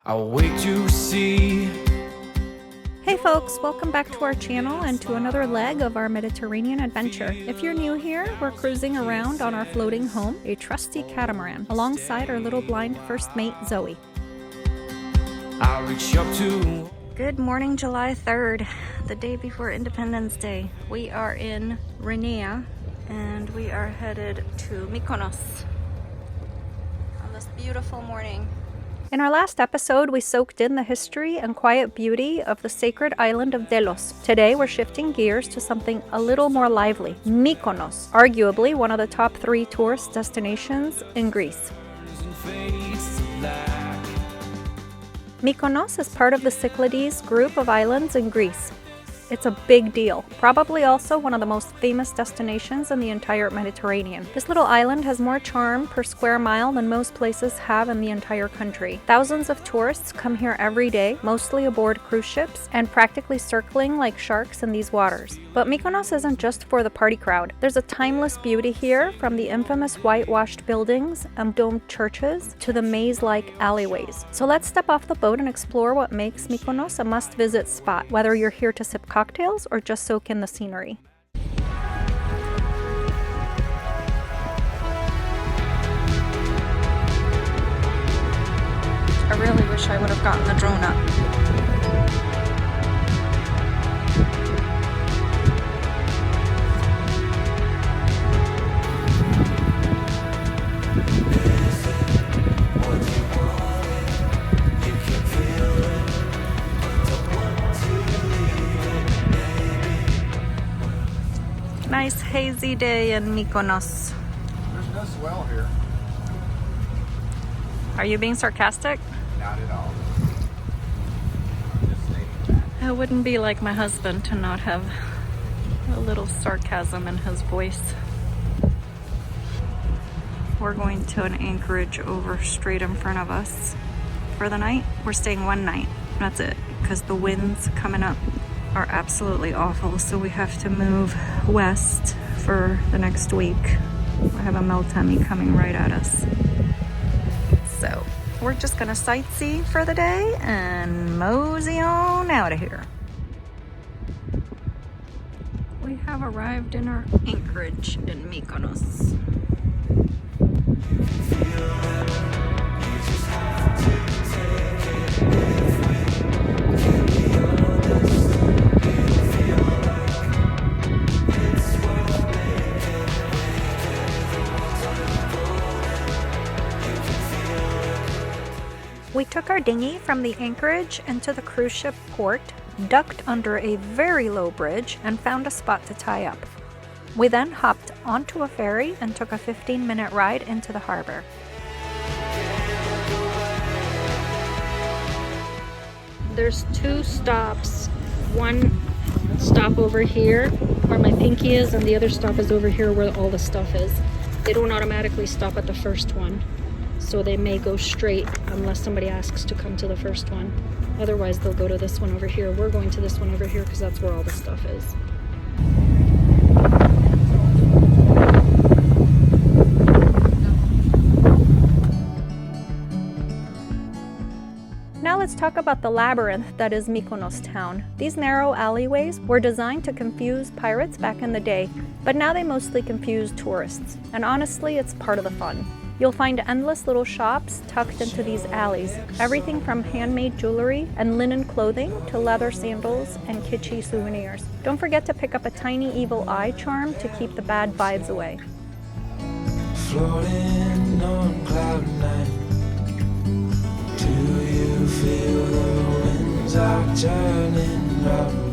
I'll wait to see. Hey folks, welcome back to our channel and to another leg of our Mediterranean adventure. If you're new here, we're cruising around on our floating home, a trusty catamaran, alongside our little blind first mate, Zoe. I'll reach up to. Good morning, July 3rd, the day before Independence Day. We are in Rineia and we are headed to Mykonos on this beautiful morning. In our last episode, we soaked in the history and quiet beauty of the sacred island of Delos. Today, we're shifting gears to something a little more lively, Mykonos, arguably one of the top 3 tourist destinations in Greece. Mykonos is part of the Cyclades group of islands in Greece. It's a big deal, probably also one of the most famous destinations in the entire Mediterranean. This little island has more charm per square mile than most places have in the entire country. Thousands of tourists come here every day, mostly aboard cruise ships, and practically circling like sharks in these waters. But Mykonos isn't just for the party crowd. There's a timeless beauty here, from the infamous whitewashed buildings and domed churches to the maze-like alleyways. So let's step off the boat and explore what makes Mykonos a must-visit spot, whether you're here to sip cocktails or just soak in the scenery. I really wish I would have gotten the drone up. Nice hazy day in Mykonos. There's no swell here. Are you being sarcastic? Not at all. Just stating that. It wouldn't be like my husband to not have a little sarcasm in his voice. We're going to an anchorage over straight in front of us for the night. We're staying one night. That's it, because the winds coming up are absolutely awful, so we have to move west for the next week. We have a meltemi coming right at us. So we're just gonna sightsee for the day and mosey on out of here. We have arrived in our anchorage in Mykonos. We took our dinghy from the anchorage into the cruise ship port, ducked under a very low bridge, and found a spot to tie up. We then hopped onto a ferry and took a 15-minute ride into the harbor. There's 2 stops. One stop over here where my pinky is, and the other stop is over here where all the stuff is. They don't automatically stop at the first one, so they may go straight unless somebody asks to come to the first one. Otherwise, they'll go to this one over here. We're going to this one over here because that's where all the stuff is. Now let's talk about the labyrinth that is Mykonos town. These narrow alleyways were designed to confuse pirates back in the day, but now they mostly confuse tourists. And honestly, it's part of the fun. You'll find endless little shops tucked into these alleys. Everything from handmade jewelry and linen clothing to leather sandals and kitschy souvenirs. Don't forget to pick up a tiny evil eye charm to keep the bad vibes away. Floating on cloud 9. Do you feel the winds are turning round?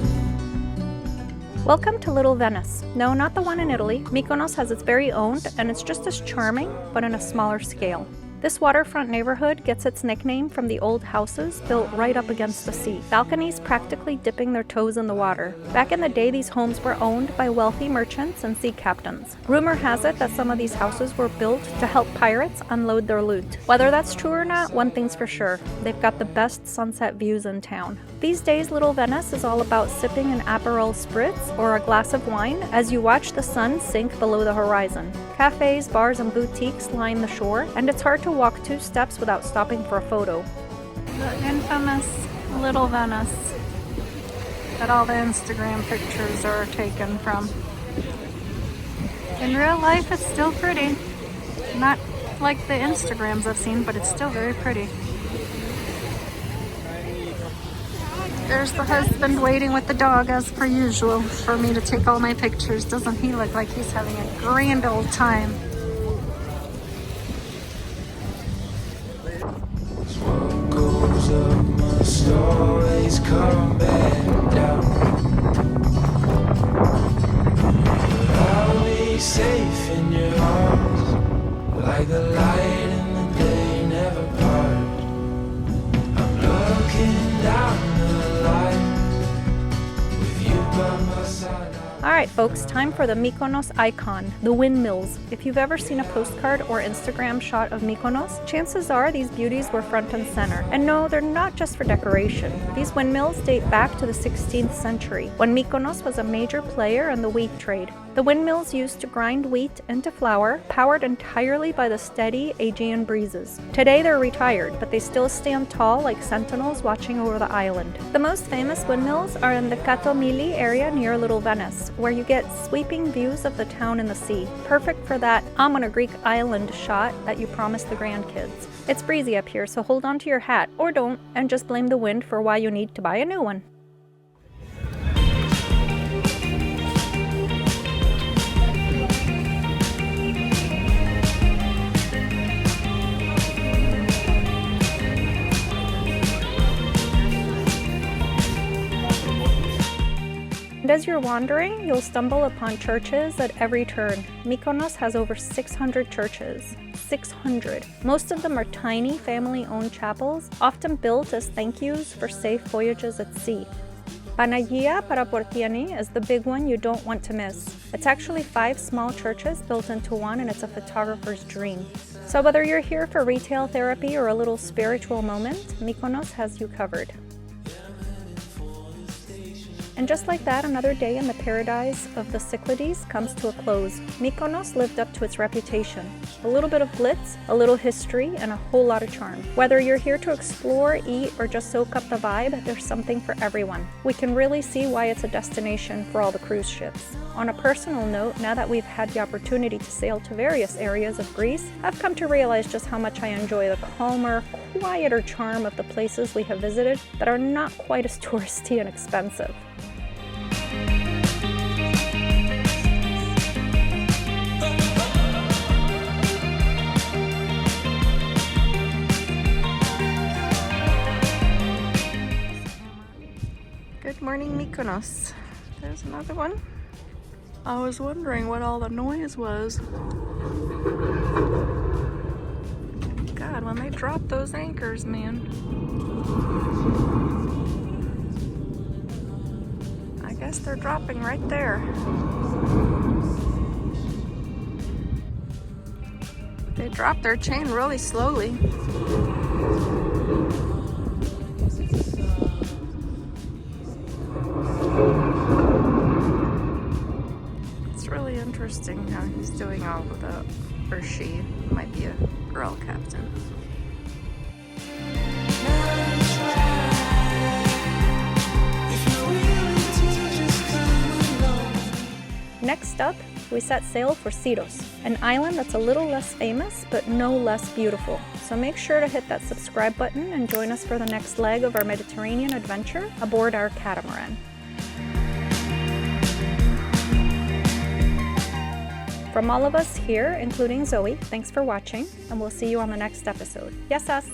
Welcome to Little Venice. No, not the one in Italy. Mykonos has its very own, and it's just as charming, but on a smaller scale. This waterfront neighborhood gets its nickname from the old houses built right up against the sea, balconies practically dipping their toes in the water. Back in the day, these homes were owned by wealthy merchants and sea captains. Rumor has it that some of these houses were built to help pirates unload their loot. Whether that's true or not, one thing's for sure: they've got the best sunset views in town. These days, Little Venice is all about sipping an Aperol Spritz or a glass of wine as you watch the sun sink below the horizon. Cafes, bars, and boutiques line the shore, and it's hard to walk 2 steps without stopping for a photo. The infamous Little Venice that all the Instagram pictures are taken from. In real life, it's still pretty. Not like the Instagrams I've seen, but it's still very pretty. There's the husband waiting with the dog as per usual for me to take all my pictures. Doesn't he look like he's having a grand old time? What goes up must always come back down. I'll be safe in your arms, like the light in the day never part. I'm looking down the line with you by my side. Alright folks, time for the Mykonos icon, the windmills. If you've ever seen a postcard or Instagram shot of Mykonos, chances are these beauties were front and center. And no, they're not just for decoration. These windmills date back to the 16th century, when Mykonos was a major player in the wheat trade. The windmills used to grind wheat into flour, powered entirely by the steady Aegean breezes. Today they're retired, but they still stand tall like sentinels watching over the island. The most famous windmills are in the Katomili area near Little Venice, where you get sweeping views of the town and the sea. Perfect for that I'm on a Greek island shot that you promised the grandkids. It's breezy up here, so hold on to your hat, or don't, and just blame the wind for why you need to buy a new one. And as you're wandering, you'll stumble upon churches at every turn. Mykonos has over 600 churches. 600. Most of them are tiny, family-owned chapels, often built as thank yous for safe voyages at sea. Panagia Paraportiani is the big one you don't want to miss. It's actually 5 small churches built into one, and it's a photographer's dream. So whether you're here for retail therapy or a little spiritual moment, Mykonos has you covered. And just like that, another day in the paradise of the Cyclades comes to a close. Mykonos lived up to its reputation. A little bit of glitz, a little history, and a whole lot of charm. Whether you're here to explore, eat, or just soak up the vibe, there's something for everyone. We can really see why it's a destination for all the cruise ships. On a personal note, now that we've had the opportunity to sail to various areas of Greece, I've come to realize just how much I enjoy the calmer, quieter charm of the places we have visited that are not quite as touristy and expensive. Good morning, Mykonos. There's another one. I was wondering what all the noise was. God, when they drop those anchors, man. I guess they're dropping right there. They drop their chain really slowly. Interesting how he's doing all of that, or she might be a girl captain. Next up, we set sail for Syros, an island that's a little less famous but no less beautiful. So make sure to hit that subscribe button and join us for the next leg of our Mediterranean adventure aboard our catamaran. From all of us here, including Zoe, thanks for watching, and we'll see you on the next episode. Yes, us!